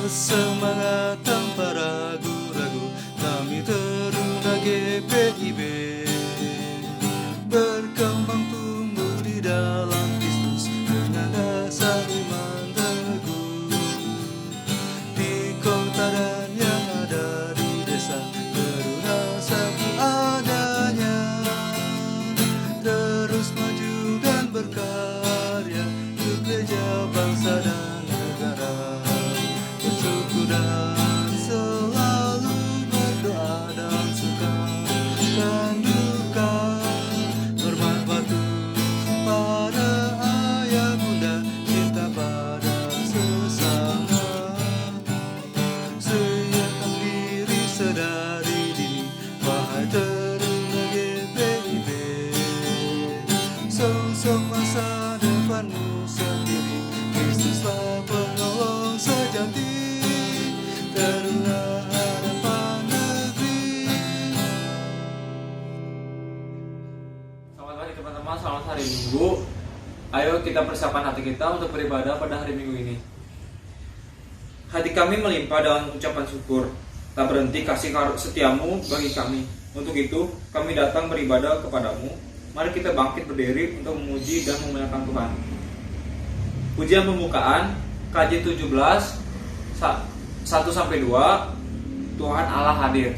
Semangat tanpa ragu-ragu, kami Teruna GPIB berkembang tumbuh di dalam Kristus dengan dasar iman teguh. Di kota dan yang ada di desa, Teruna satu adanya, terus maju dan berkarya untuk gereja, bangsa dan negara. Bersyukur dan selalu berdoa dalam suka dan duka, bermanfaat pada ayah bunda, cinta pada sesama. Siapkan diri sedari dini, wahai Teruna GPIB. Sosok masa depanmu sendiri, Kristuslah penolong sejati, Teruna harapan negeri. Selamat pagi teman-teman, selamat hari Minggu. Ayo kita persiapkan hati kita untuk beribadah pada hari Minggu ini. Hati kami melimpah dengan ucapan syukur, tak berhenti kasih setiamu bagi kami. Untuk itu kami datang beribadah kepadamu. Mari kita bangkit berdiri untuk memuji dan memuliakan Tuhan. Pujian pembukaan KJ 17 1-2. Tuhan Allah hadir.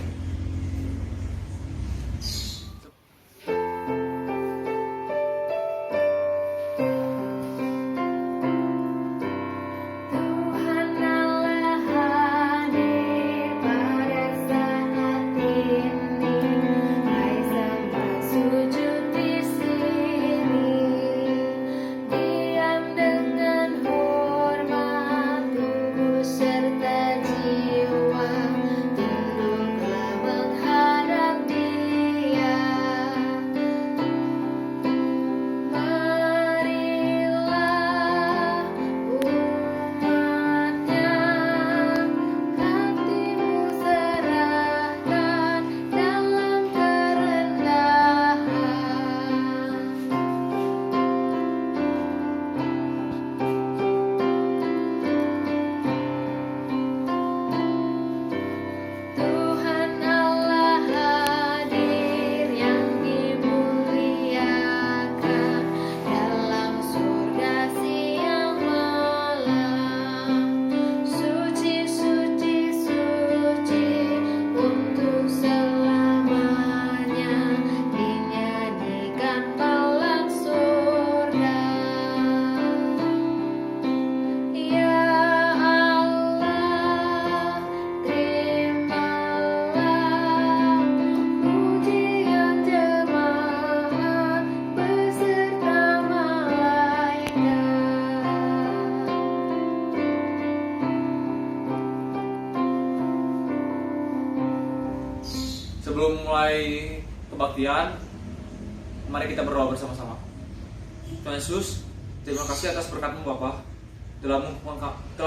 Sebelum mulai kebaktian, mari kita berdoa bersama-sama. Tuhan Yesus, terima kasih atas berkat-Mu Bapa, telah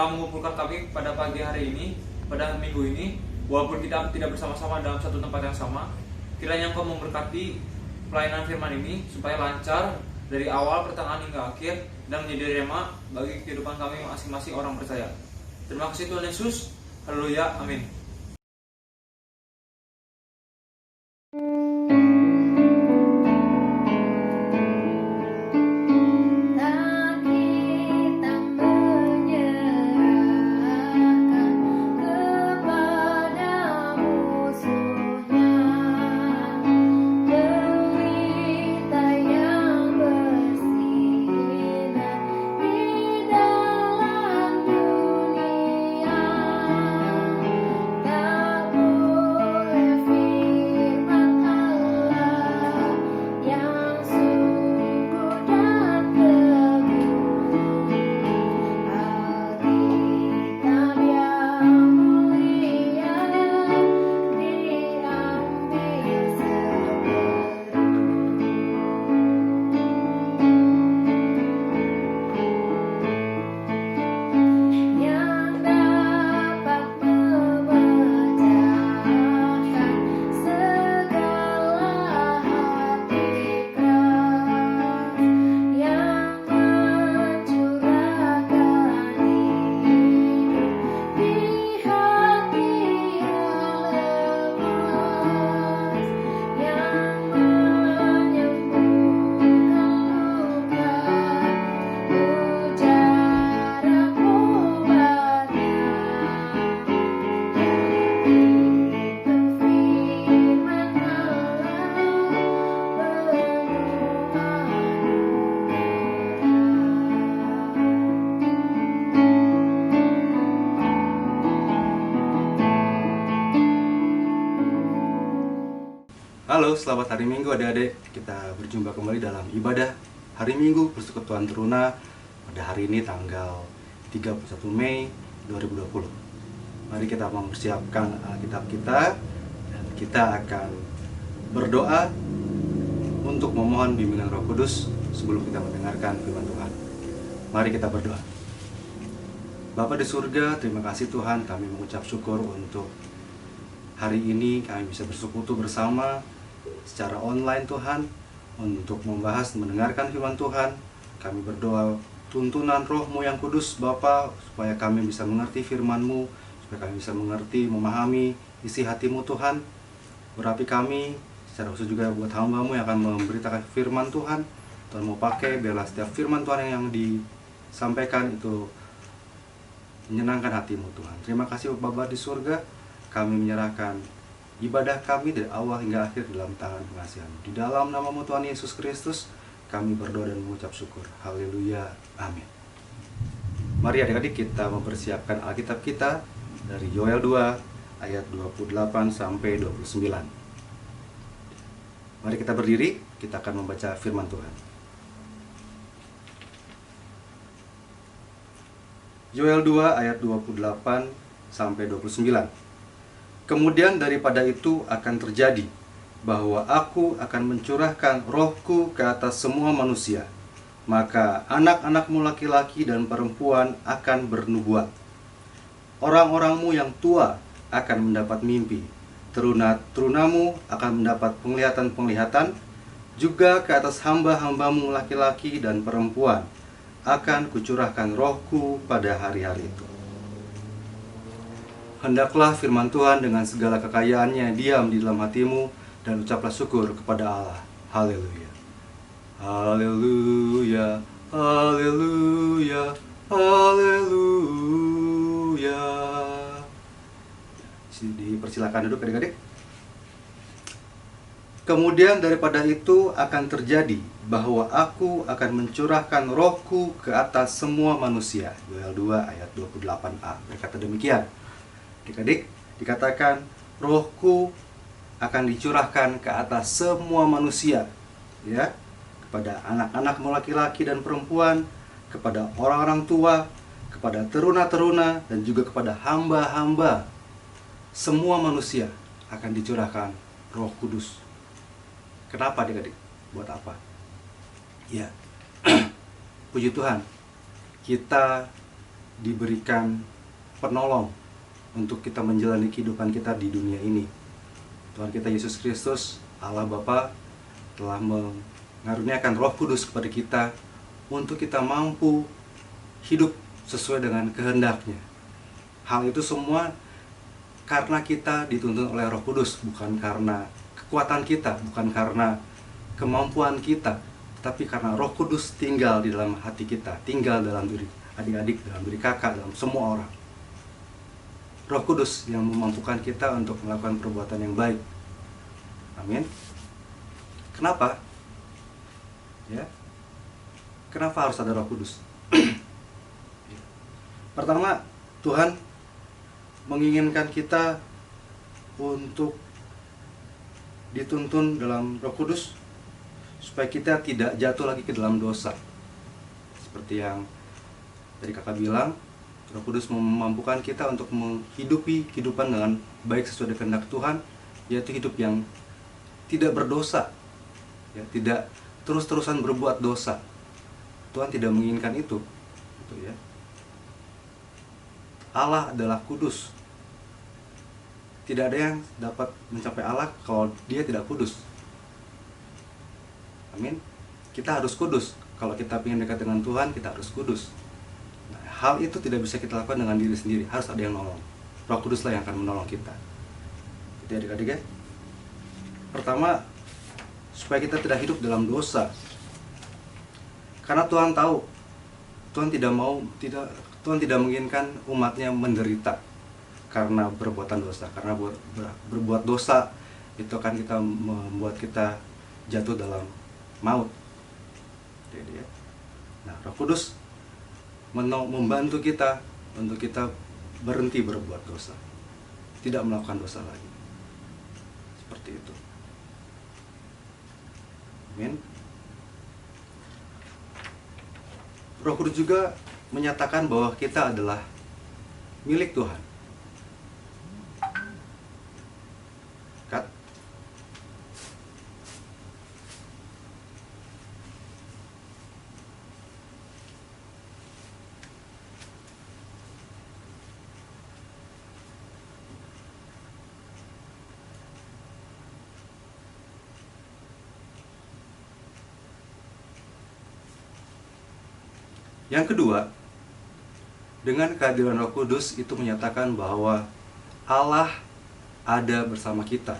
mengumpulkan kami pada pagi hari ini, pada minggu ini. Walaupun kita tidak bersama-sama dalam satu tempat yang sama, kiranya Engkau memberkati pelayanan firman ini supaya lancar dari awal, pertengahan hingga akhir, dan menjadi rema bagi kehidupan kami masing-masing orang percaya. Terima kasih Tuhan Yesus. Haleluya. Amin. Halo, selamat hari Minggu adik-adik. Kita berjumpa kembali dalam ibadah hari Minggu Persekutuan Teruna pada hari ini tanggal 31 Mei 2020. Mari kita mempersiapkan Alkitab kita dan kita akan berdoa untuk memohon bimbingan Roh Kudus sebelum kita mendengarkan firman Tuhan. Mari kita berdoa. Bapa di surga, terima kasih Tuhan, kami mengucap syukur untuk hari ini kami bisa bersekutu bersama secara online Tuhan untuk membahas, mendengarkan firman Tuhan. Kami berdoa tuntunan Roh-Mu yang kudus Bapa, supaya kami bisa mengerti firman-Mu, supaya kami bisa mengerti, memahami isi hati-Mu Tuhan. Berapi kami, secara khusus juga buat hamba-Mu yang akan memberitakan firman Tuhan. Tuhan mau pakai, biarlah setiap firman Tuhan yang disampaikan itu menyenangkan hati-Mu Tuhan. Terima kasih Bapa di surga, kami menyerahkan ibadah kami dari awal hingga akhir dalam tangan pengasihan-Mu. Di dalam nama-Mu Tuhan Yesus Kristus, kami berdoa dan mengucap syukur. Haleluya. Amin. Mari adik-adik kita mempersiapkan Alkitab kita dari Yoel 2 ayat 28 sampai 29. Mari kita berdiri, kita akan membaca firman Tuhan. Yoel 2 ayat 28 sampai 29. Kemudian daripada itu akan terjadi bahwa aku akan mencurahkan rohku ke atas semua manusia. Maka anak-anakmu laki-laki dan perempuan akan bernubuat. Orang-orangmu yang tua akan mendapat mimpi. Teruna-terunamu akan mendapat penglihatan-penglihatan. Juga ke atas hamba-hambamu laki-laki dan perempuan akan kucurahkan rohku pada hari-hari itu. Hendaklah firman Tuhan dengan segala kekayaannya diam di dalam hatimu dan ucaplah syukur kepada Allah. Haleluya. Haleluya. Haleluya. Haleluya. Dipersilakan duduk adik-adik. Kemudian daripada itu akan terjadi bahwa aku akan mencurahkan rohku ke atas semua manusia. Yoel 2 ayat 28a berkata demikian. Adik-adik, dikatakan rohku akan dicurahkan ke atas semua manusia, ya, kepada anak-anakmu laki-laki dan perempuan, kepada orang-orang tua, kepada teruna-teruna, dan juga kepada hamba-hamba. Semua manusia akan dicurahkan Roh Kudus. Kenapa adik-adik? Buat apa? Ya, puji Tuhan, kita diberikan penolong untuk kita menjalani kehidupan kita di dunia ini. Tuhan kita Yesus Kristus, Allah Bapa, telah mengaruniakan Roh Kudus kepada kita untuk kita mampu hidup sesuai dengan kehendak-Nya. Hal itu semua karena kita dituntun oleh Roh Kudus, bukan karena kekuatan kita, bukan karena kemampuan kita, tapi karena Roh Kudus tinggal di dalam hati kita, tinggal dalam diri adik-adik, dalam diri kakak, dalam semua orang. Roh Kudus yang memampukan kita untuk melakukan perbuatan yang baik. Amin. Kenapa? Ya. Kenapa harus ada Roh Kudus? Pertama, Tuhan menginginkan kita untuk dituntun dalam Roh Kudus supaya kita tidak jatuh lagi ke dalam dosa. Seperti yang tadi kakak bilang, Roh Kudus memampukan kita untuk menghidupi kehidupan dengan baik sesuai dengan kehendak Tuhan, yaitu hidup yang tidak berdosa, ya, tidak terus-terusan berbuat dosa. Tuhan tidak menginginkan itu, gitu ya. Allah adalah kudus. Tidak ada yang dapat mencapai Allah kalau dia tidak kudus. Amin. Kita harus kudus. Kalau kita ingin dekat dengan Tuhan, kita harus kudus. Hal itu tidak bisa kita lakukan dengan diri sendiri, harus ada yang nolong. Roh Kuduslah yang akan menolong kita. Jadi adik-adik ya, pertama, supaya kita tidak hidup dalam dosa. Karena Tuhan tahu, Tuhan tidak menginginkan umatnya menderita karena berbuatan dosa. Karena berbuat dosa itu akan membuat kita jatuh dalam maut. Jadi ya. Nah, Roh Kudus membantu kita untuk kita berhenti berbuat dosa, tidak melakukan dosa lagi. Seperti itu. Amin. Roh Kudus juga menyatakan bahwa kita adalah milik Tuhan. Kat. Yang kedua, dengan kehadiran Roh Kudus itu menyatakan bahwa Allah ada bersama kita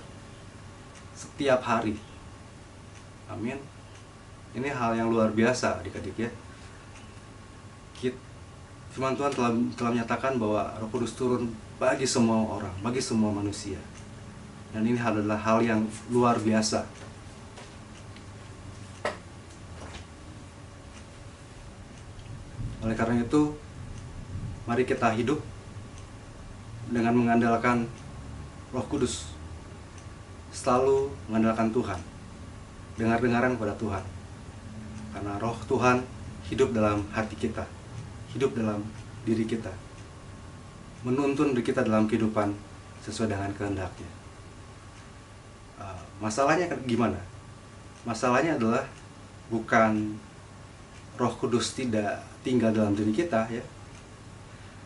setiap hari. Amin. Ini hal yang luar biasa adik-adik ya. Firman Tuhan telah menyatakan bahwa Roh Kudus turun bagi semua orang, bagi semua manusia. Dan ini adalah hal yang luar biasa. Oleh karena itu, mari kita hidup dengan mengandalkan Roh Kudus. Selalu mengandalkan Tuhan. Dengar-dengaran kepada Tuhan. Karena Roh Tuhan hidup dalam hati kita. Hidup dalam diri kita. Menuntun diri kita dalam kehidupan sesuai dengan kehendaknya. Masalahnya gimana? Masalahnya adalah bukan Roh Kudus tidak tinggal dalam diri kita ya.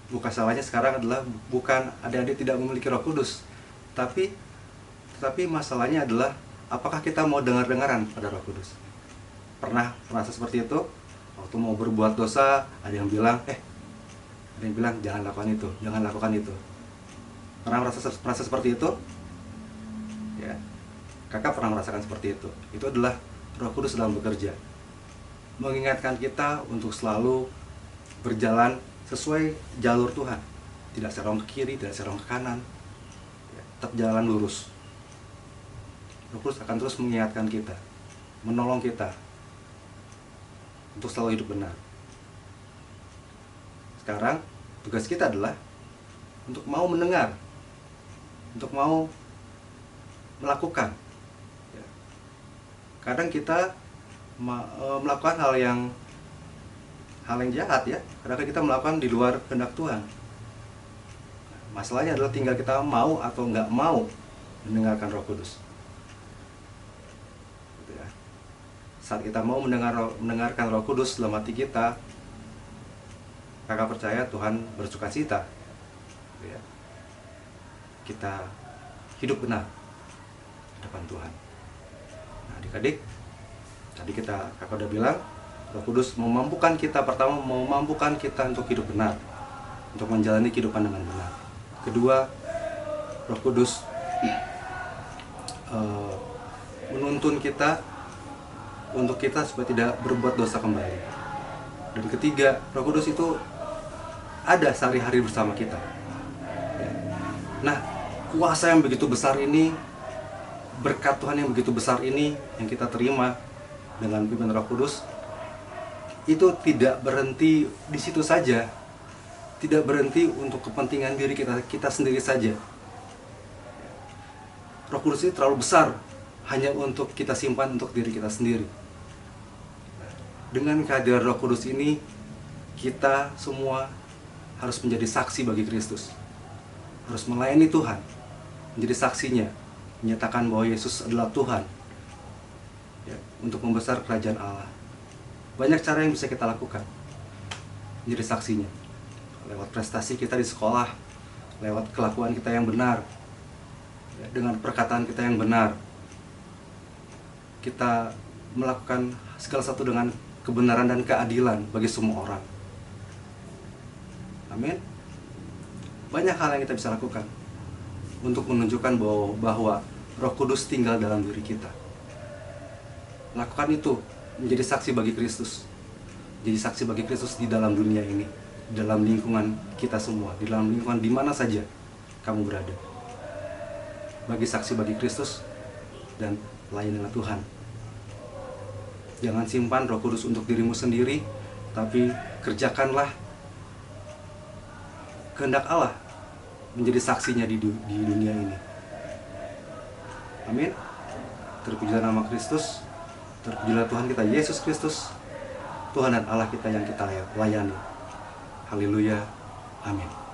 Bukan salahnya sekarang adalah bukan adik-adik tidak memiliki Roh Kudus, tetapi masalahnya adalah apakah kita mau dengar-dengaran pada Roh Kudus. Pernah merasa seperti itu? Waktu mau berbuat dosa, ada yang bilang jangan lakukan itu, jangan lakukan itu. Pernah merasa seperti itu? Ya. Kakak pernah merasakan seperti itu. Itu adalah Roh Kudus sedang bekerja, mengingatkan kita untuk selalu berjalan sesuai jalur Tuhan, tidak serong ke kiri, tidak serong ke kanan, ya, tetap jalan lurus. Roh Kudus akan terus mengingatkan kita, menolong kita untuk selalu hidup benar. Sekarang tugas kita adalah untuk mau mendengar, untuk mau melakukan. Ya. Kadang kita melakukan hal yang jahat ya, kadang kita melakukan di luar kehendak Tuhan. Masalahnya adalah tinggal kita mau atau nggak mau mendengarkan Roh Kudus. Gitu ya. Saat kita mau mendengarkan Roh Kudus dalam hati kita, kakak percaya Tuhan bersukacita. Gitu ya. Kita hidup benar di depan Tuhan. Nah, adik-adik, tadi kakak udah bilang, Roh Kudus memampukan kita, pertama memampukan kita untuk hidup benar, untuk menjalani kehidupan dengan benar. Kedua, Roh Kudus menuntun kita untuk kita supaya tidak berbuat dosa kembali. Dan ketiga, Roh Kudus itu ada sehari-hari bersama kita. Nah, kuasa yang begitu besar ini, berkat Tuhan yang begitu besar ini yang kita terima dengan pimpin Roh Kudus, itu tidak berhenti di situ saja, tidak berhenti untuk kepentingan diri kita sendiri saja. Roh Kudus ini terlalu besar hanya untuk kita simpan untuk diri kita sendiri. Dengan kehadiran Roh Kudus ini, kita semua harus menjadi saksi bagi Kristus, harus melayani Tuhan, menjadi saksinya, menyatakan bahwa Yesus adalah Tuhan, ya, untuk membesar kerajaan Allah. Banyak cara yang bisa kita lakukan menjadi saksinya. Lewat prestasi kita di sekolah, lewat kelakuan kita yang benar, ya, dengan perkataan kita yang benar, kita melakukan segala sesuatu dengan kebenaran dan keadilan bagi semua orang. Amin. Banyak hal yang kita bisa lakukan untuk menunjukkan bahwa Roh Kudus tinggal dalam diri kita. Lakukan itu, menjadi saksi bagi Kristus. Jadi saksi bagi Kristus di dalam dunia ini, di dalam lingkungan kita semua, di dalam lingkungan di mana saja kamu berada. Bagi saksi bagi Kristus dan layanilah Tuhan. Jangan simpan Roh Kudus untuk dirimu sendiri, tapi kerjakanlah kehendak Allah, menjadi saksinya di dunia ini. Amin. Terpujilah nama Kristus. Terpujilah Tuhan kita Yesus Kristus, Tuhan dan Allah kita yang kita layani. Haleluya. Amin.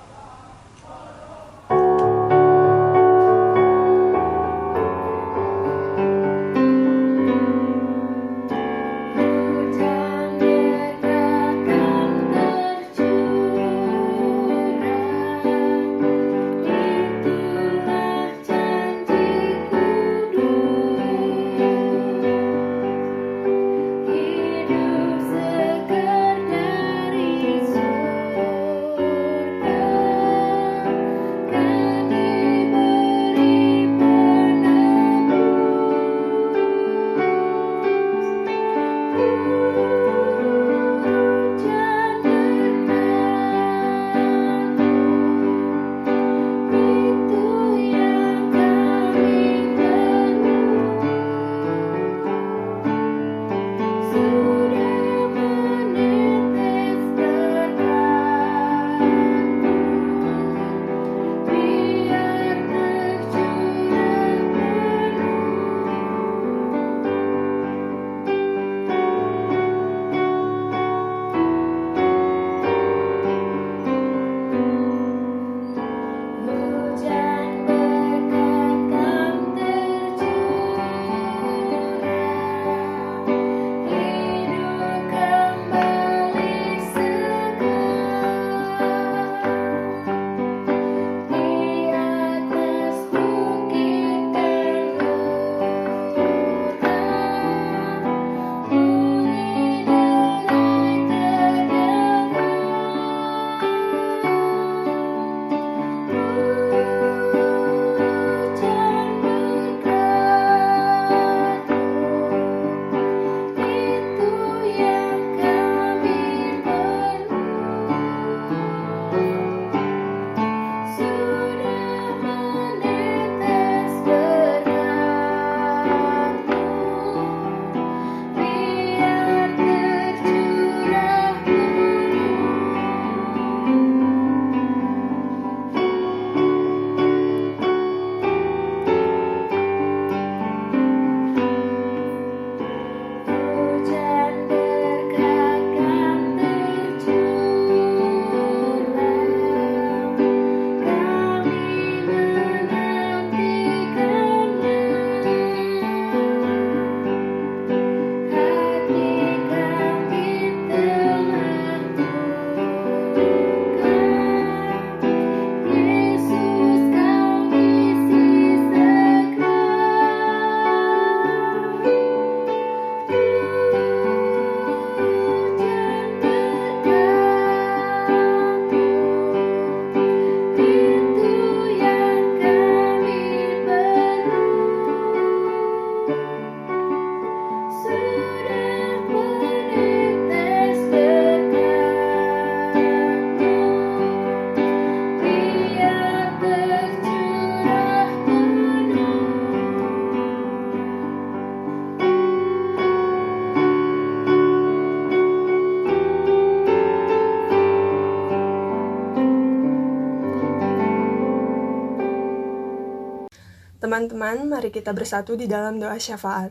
Teman-teman, mari kita bersatu di dalam doa syafaat.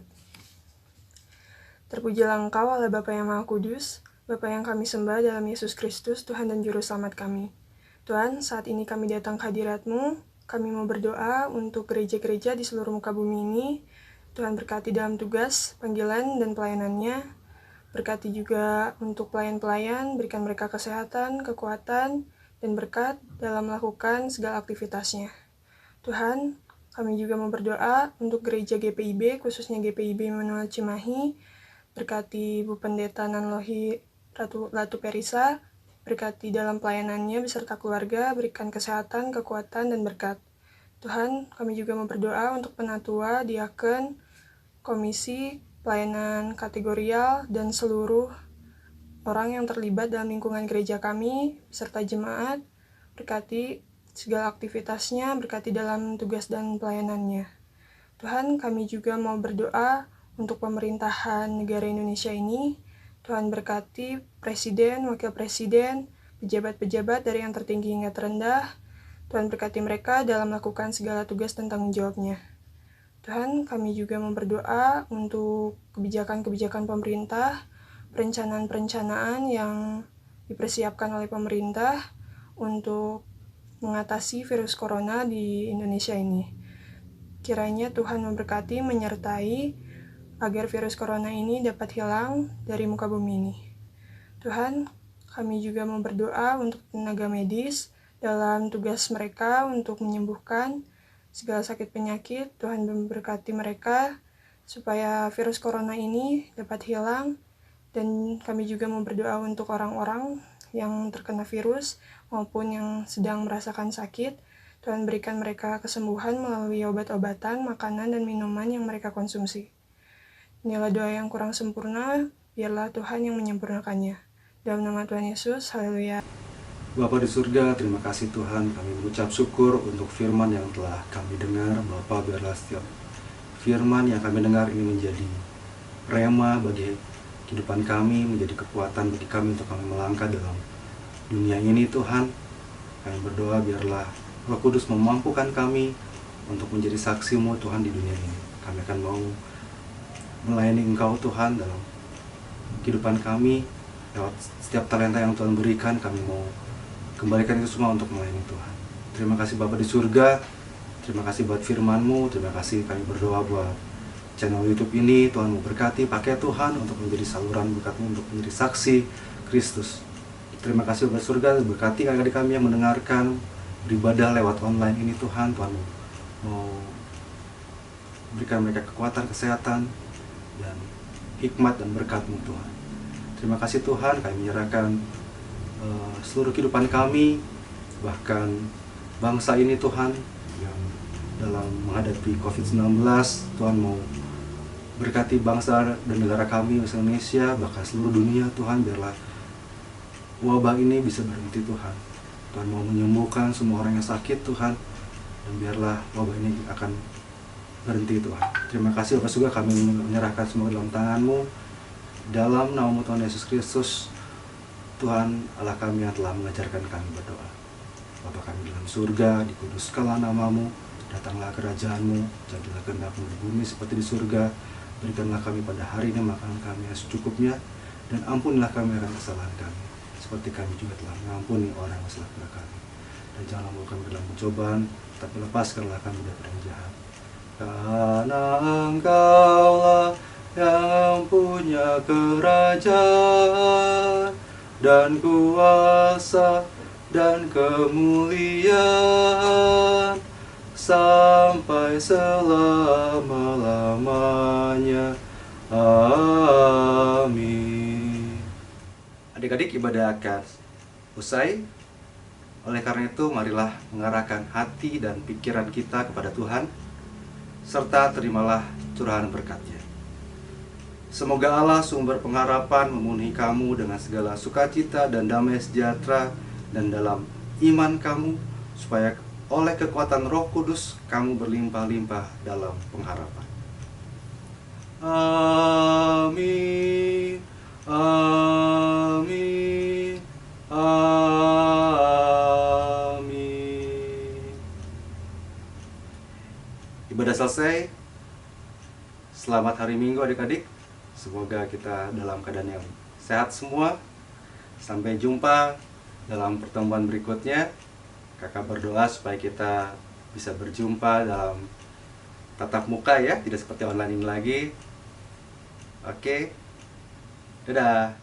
Terpujilah Engkau, Allah Bapa yang Maha Kudus, Bapa yang kami sembah dalam Yesus Kristus, Tuhan dan Juru Selamat kami. Tuhan, saat ini kami datang ke hadirat-Mu, kami mau berdoa untuk gereja-gereja di seluruh muka bumi ini. Tuhan berkati dalam tugas, panggilan, dan pelayanannya. Berkati juga untuk pelayan-pelayan, berikan mereka kesehatan, kekuatan, dan berkat dalam melakukan segala aktivitasnya. Tuhan, kami juga mau berdoa untuk gereja GPIB, khususnya GPIB Immanuel Cimahi. Berkati Bu Pendeta Nanlohi Latu Perisa, berkati dalam pelayanannya beserta keluarga, berikan kesehatan, kekuatan, dan berkat. Tuhan, kami juga mau berdoa untuk penatua, diaken, komisi, pelayanan kategorial, dan seluruh orang yang terlibat dalam lingkungan gereja kami, beserta jemaat, berkati segala aktivitasnya, berkati dalam tugas dan pelayanannya. Tuhan, kami juga mau berdoa untuk pemerintahan negara Indonesia ini. Tuhan berkati presiden, wakil presiden, pejabat-pejabat dari yang tertinggi hingga terendah. Tuhan berkati mereka dalam melakukan segala tugas dan tanggung jawabnya. Tuhan, kami juga mau berdoa untuk kebijakan-kebijakan pemerintah, perencanaan-perencanaan yang dipersiapkan oleh pemerintah untuk mengatasi virus corona di Indonesia ini. Kiranya Tuhan memberkati, menyertai agar virus corona ini dapat hilang dari muka bumi ini. Tuhan, kami juga mau berdoa untuk tenaga medis dalam tugas mereka untuk menyembuhkan segala sakit penyakit. Tuhan memberkati mereka supaya virus corona ini dapat hilang. Dan kami juga mau berdoa untuk orang-orang yang terkena virus maupun yang sedang merasakan sakit. Tuhan berikan mereka kesembuhan melalui obat-obatan, makanan, dan minuman yang mereka konsumsi. Inilah doa yang kurang sempurna, biarlah Tuhan yang menyempurnakannya. Dalam nama Tuhan Yesus, haleluya. Bapa di surga, terima kasih Tuhan, kami mengucap syukur untuk firman yang telah kami dengar. Bapa, biarlah setiap firman yang kami dengar ini menjadi rema bagi kehidupan kami, menjadi kekuatan bagi kami untuk kami melangkah dalam dunia ini Tuhan. Kami berdoa biarlah Roh Kudus memampukan kami untuk menjadi saksi-Mu Tuhan di dunia ini. Kami akan mau melayani Engkau Tuhan dalam kehidupan kami. Lewat setiap talenta yang Tuhan berikan, kami mau kembalikan itu semua untuk melayani Tuhan. Terima kasih Bapa di surga, terima kasih buat firman-Mu, terima kasih kami berdoa buat channel YouTube ini. Tuhan memberkati, pakai Tuhan untuk menjadi saluran berkat-Mu, untuk menjadi saksi Kristus. Terima kasih Bapa di surga, berkati adik-adik kami yang mendengarkan beribadah lewat online ini Tuhan. Tuhan mau berikan mereka kekuatan, kesehatan, dan hikmat dan berkat-Mu Tuhan. Terima kasih Tuhan, kami menyerahkan seluruh kehidupan kami, bahkan bangsa ini Tuhan, yang dalam menghadapi COVID-19, Tuhan mau berkati bangsa dan negara kami, Indonesia, bahkan seluruh dunia Tuhan, biarlah wabah ini bisa berhenti Tuhan. Tuhan mau menyembuhkan semua orang yang sakit Tuhan, dan biarlah wabah ini akan berhenti Tuhan. Terima kasih Bapak surga, kami menyerahkan semua dalam tangan-Mu, dalam nama Tuhan Yesus Kristus. Tuhan Allah kami yang telah mengajarkan kami berdoa. Bapa kami dalam surga, dikuduskanlah nama-Mu, datanglah kerajaan-Mu, jadilah kehendak-Mu di bumi seperti di surga. Berikanlah kami pada hari ini makanan kami yang secukupnya, dan ampunilah kami akan kesalahan kami, seperti kami juga telah mengampuni orang yang salah kepada kami. Dan janganlah membawa kami dalam pencobaan, tapi lepaskanlah kami dari yang jahat. Karena Engkaulah yang punya kerajaan dan kuasa dan kemuliaan sampai selama-lamanya. Amin. Adik-adik, ibadah akan usai. Oleh karena itu, marilah mengarahkan hati dan pikiran kita kepada Tuhan, serta terimalah curahan berkat-Nya. Semoga Allah sumber pengharapan memenuhi kamu dengan segala sukacita dan damai sejahtera dan dalam iman kamu, supaya oleh kekuatan Roh Kudus kamu berlimpah-limpah dalam pengharapan. Amin. Amin. Amin. Ibadah selesai. Selamat hari Minggu adik-adik. Semoga kita dalam keadaan yang sehat semua. Sampai jumpa dalam pertemuan berikutnya. Kakak berdoa supaya kita bisa berjumpa dalam tatap muka ya, tidak seperti online ini lagi. Oke. Dadah.